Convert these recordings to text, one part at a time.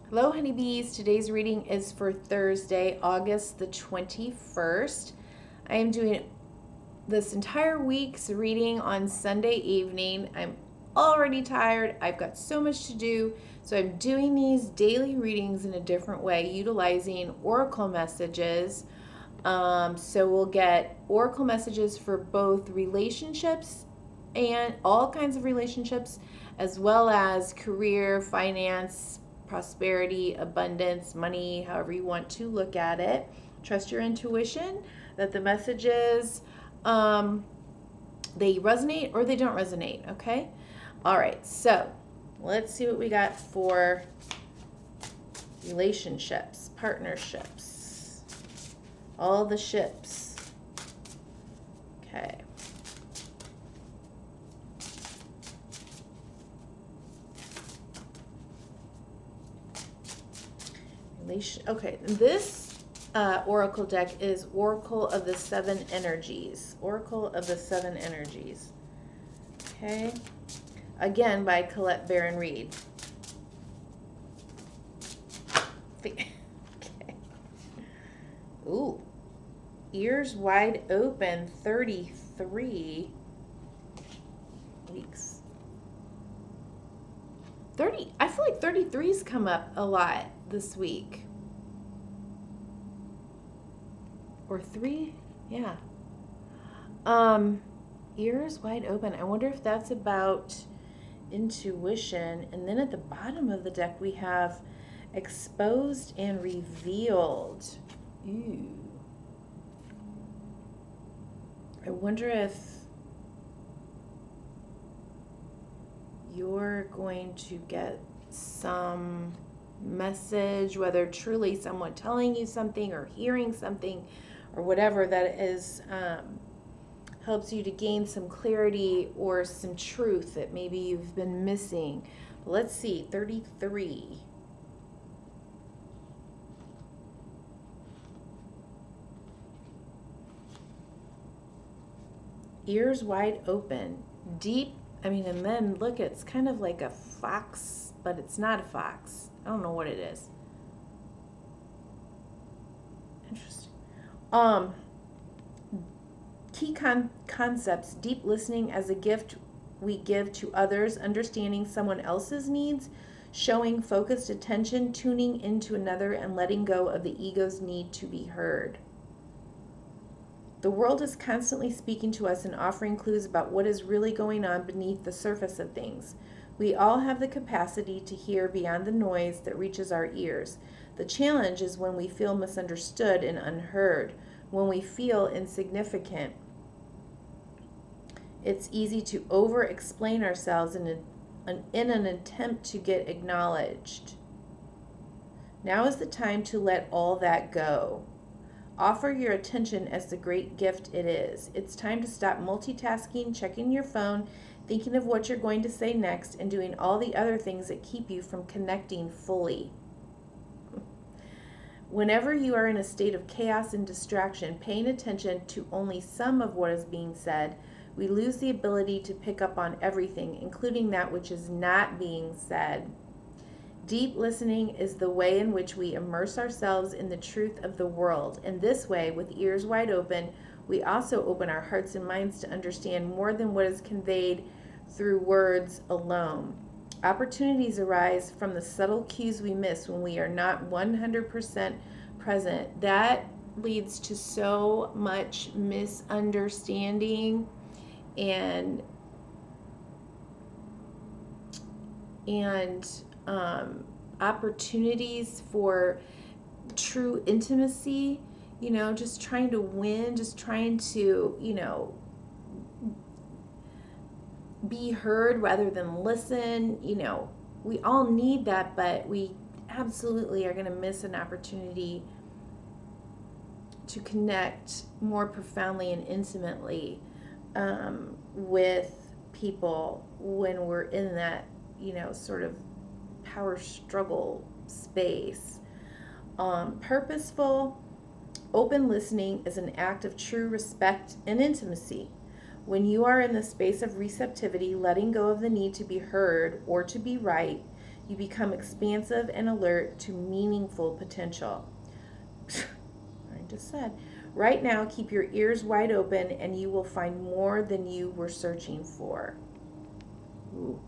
Hello, honeybees. Today's reading is for Thursday, August the 21st. I am doing this entire week's reading on Sunday evening. I'm already tired. I've got so much to do. So I'm doing these daily readings in a different way, utilizing oracle messages. So we'll get oracle messages for both relationships and all kinds of relationships, as well as career, finance, prosperity, abundance, money, however you want to look at it. Trust your intuition that the messages, they resonate or they don't resonate, okay? All right, so let's see what we got for relationships, partnerships, all the ships. Okay. Okay, this oracle deck is Oracle of the Seven Energies. Oracle of the Seven Energies. Okay. Again, by Colette Baron Reed. Okay. Ooh. Ears wide open, 33 weeks. 30. I feel like 33's come up a lot this week. Or 3? Yeah. Ears wide open. I wonder if that's about intuition. And then at the bottom of the deck we have exposed and revealed. Ooh. I wonder if you're going to get some message, whether truly someone telling you something or hearing something or whatever that is, helps you to gain some clarity or some truth that maybe you've been missing. Let's see, 33. Ears wide open, deep. And then look, it's kind of like a fox, but it's not a fox. I don't know what it is. Interesting. Key concepts: deep listening as a gift we give to others, understanding someone else's needs, showing focused attention, tuning into another, and letting go of the ego's need to be heard. The world is constantly speaking to us and offering clues about what is really going on beneath the surface of things. We all have the capacity to hear beyond the noise that reaches our ears. The challenge is when we feel misunderstood and unheard, when we feel insignificant. It's easy to over-explain ourselves in an attempt to get acknowledged. Now is the time to let all that go. Offer your attention as the great gift it is. It's time to stop multitasking, checking your phone, thinking of what you're going to say next, and doing all the other things that keep you from connecting fully. Whenever you are in a state of chaos and distraction, paying attention to only some of what is being said, we lose the ability to pick up on everything, including that which is not being said. Deep listening is the way in which we immerse ourselves in the truth of the world. In this way, with ears wide open, we also open our hearts and minds to understand more than what is conveyed through words alone. Opportunities arise from the subtle cues we miss when we are not 100% present. That leads to so much misunderstanding and opportunities for true intimacy, just trying to win, just trying to, be heard rather than listen. We all need that, but we absolutely are going to miss an opportunity to connect more profoundly and intimately with people when we're in that, sort of power struggle space. Purposeful, open listening is an act of true respect and intimacy. When you are in the space of receptivity, letting go of the need to be heard or to be right, You become expansive and alert to meaningful potential. I just said. Right now, keep your ears wide open and you will find more than you were searching for. Ooh.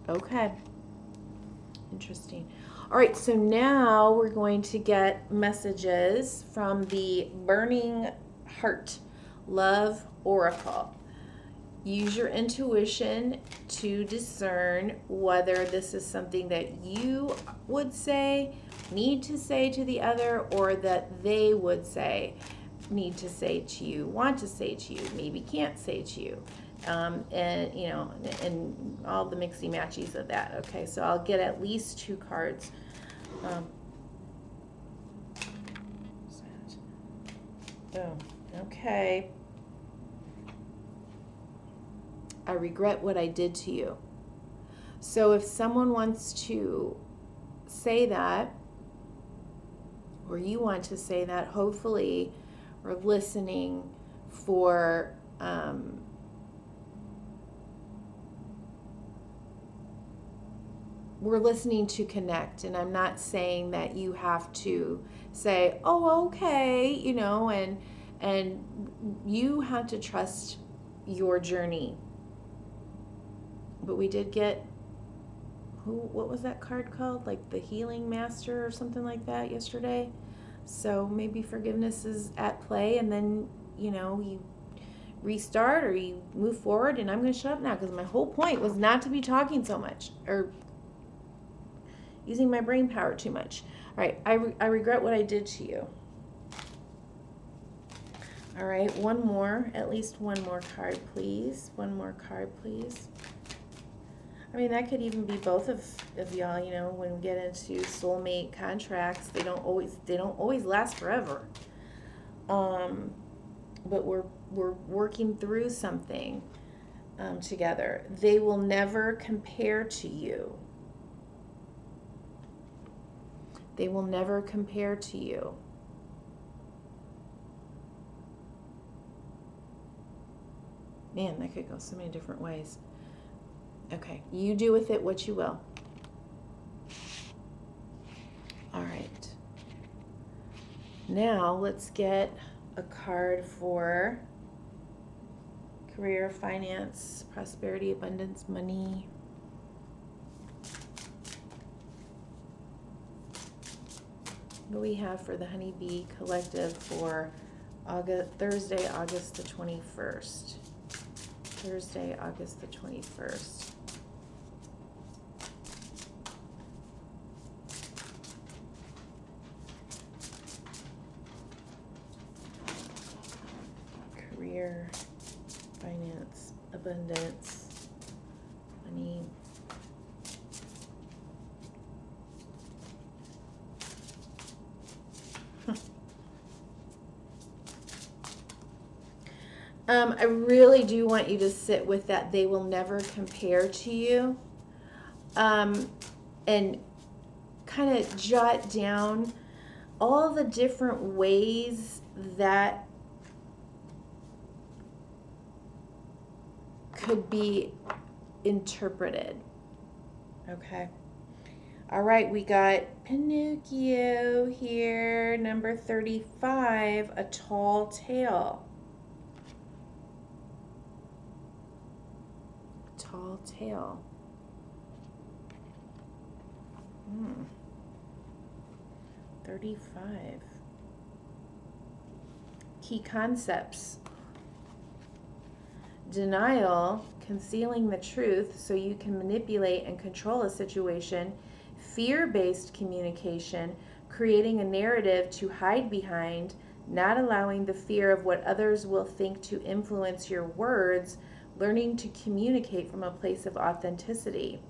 Okay. Interesting. All right, so now we're going to get messages from the Burning Heart Love Oracle. Use your intuition to discern whether this is something that you would say, need to say to the other, or that they would say, need to say to you, want to say to you, maybe can't say to you. And you know, and all the mixy matchies of that. Okay, so I'll get at least 2 cards. Oh, okay. I regret what I did to you. So if someone wants to say that, or you want to say that, hopefully we're listening for we're listening to connect. And I'm not saying that you have to say, oh, okay, you know, and you have to trust your journey. But we did get, what was that card called? Like the Healing Master or something like that yesterday. So maybe forgiveness is at play, and then, you know, you restart or you move forward. And I'm going to shut up now because my whole point was not to be talking so much or using my brain power too much. All right, I regret what I did to you. All right, one more, at least one more card, please. One more card, please. I mean, that could even be both of y'all, you know, when we get into soulmate contracts, they don't always last forever. But we're working through something together. They will never compare to you. They will never compare to you. Man, that could go so many different ways. Okay, you do with it what you will. All right. Now let's get a card for career, finance, prosperity, abundance, money. What do we have for the Honeybee Collective for Thursday, August the 21st? Thursday, August the 21st. Career, finance, abundance, money. I really do want you to sit with that. They will never compare to you. And kind of jot down all the different ways that could be interpreted. Okay. All right, we got Pinocchio here, number 35, a tall tale. Tall tale. 35. Key concepts. Denial, concealing the truth so you can manipulate and control a situation. Fear-based communication, creating a narrative to hide behind, not allowing the fear of what others will think to influence your words, learning to communicate from a place of authenticity.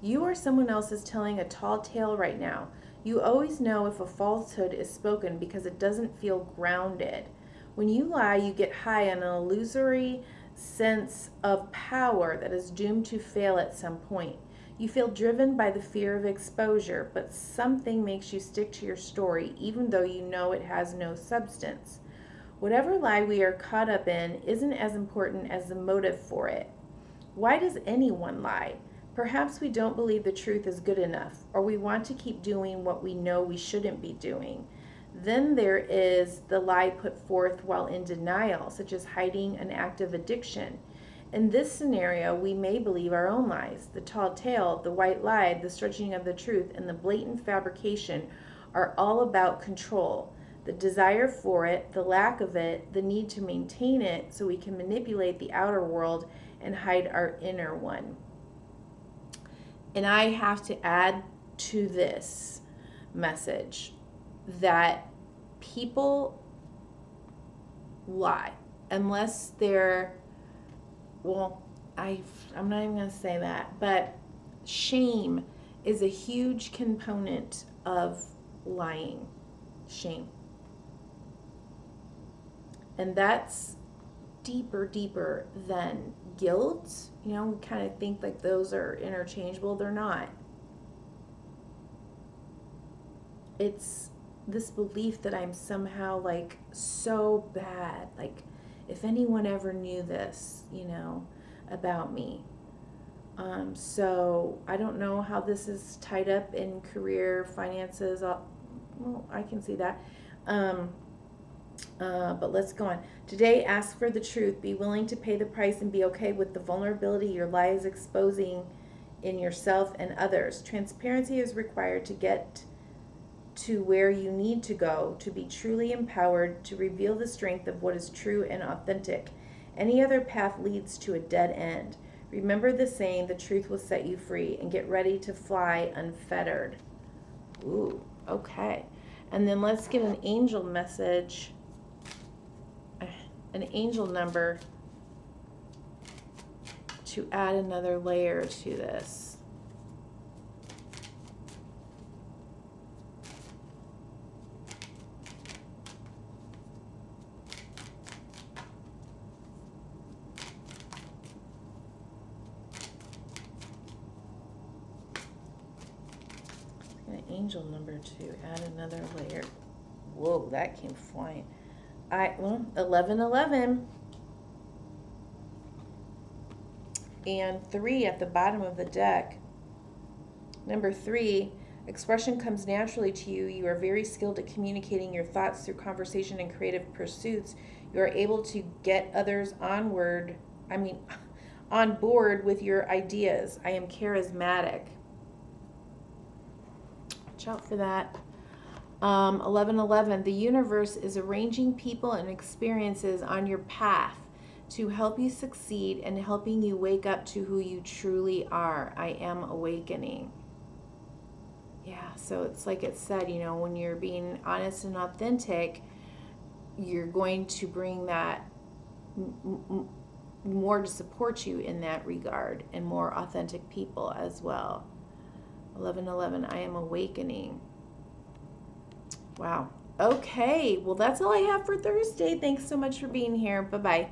You or someone else is telling a tall tale right now. You always know if a falsehood is spoken because it doesn't feel grounded. When you lie, you get high on an illusory sense of power that is doomed to fail at some point. You feel driven by the fear of exposure, but something makes you stick to your story even though you know it has no substance. Whatever lie we are caught up in isn't as important as the motive for it. Why does anyone lie? Perhaps we don't believe the truth is good enough, or we want to keep doing what we know we shouldn't be doing. Then there is the lie put forth while in denial, such as hiding an active addiction. In this scenario, we may believe our own lies. The tall tale, the white lie, the stretching of the truth, and the blatant fabrication are all about control. The desire for it, the lack of it, the need to maintain it so we can manipulate the outer world and hide our inner one. And I have to add to this message that people lie unless they're, well, I'm not even going to say that, but shame is a huge component of lying. Shame. And that's deeper than guilt. You know, we kind of think like those are interchangeable. They're not. It's this belief that I'm somehow like so bad. Like if anyone ever knew this, you know, about me. So I don't know how this is tied up in career, finances. Well, I can see that. But let's go on. Today, ask for the truth. Be willing to pay the price and be okay with the vulnerability your lie is exposing in yourself and others. Transparency is required to get to where you need to go to be truly empowered to reveal the strength of what is true and authentic. Any other path leads to a dead end. Remember the saying, the truth will set you free, and get ready to fly unfettered. Ooh, okay. And then let's get an angel message, an angel number to add another layer to this. An angel number to add another layer. Whoa, that came flying. 1111 and 3 at the bottom of the deck. Number 3, expression comes naturally to you. You are very skilled at communicating your thoughts through conversation and creative pursuits. You are able to get others on board with your ideas. I am charismatic. Watch out for that. 1111, the universe is arranging people and experiences on your path to help you succeed and helping you wake up to who you truly are. I am awakening. Yeah, so it's like it said, you know, when you're being honest and authentic, you're going to bring that more to support you in that regard, and more authentic people as well. 1111, I am awakening. Wow. Okay, well, that's all I have for Thursday. Thanks so much for being here. Bye-bye.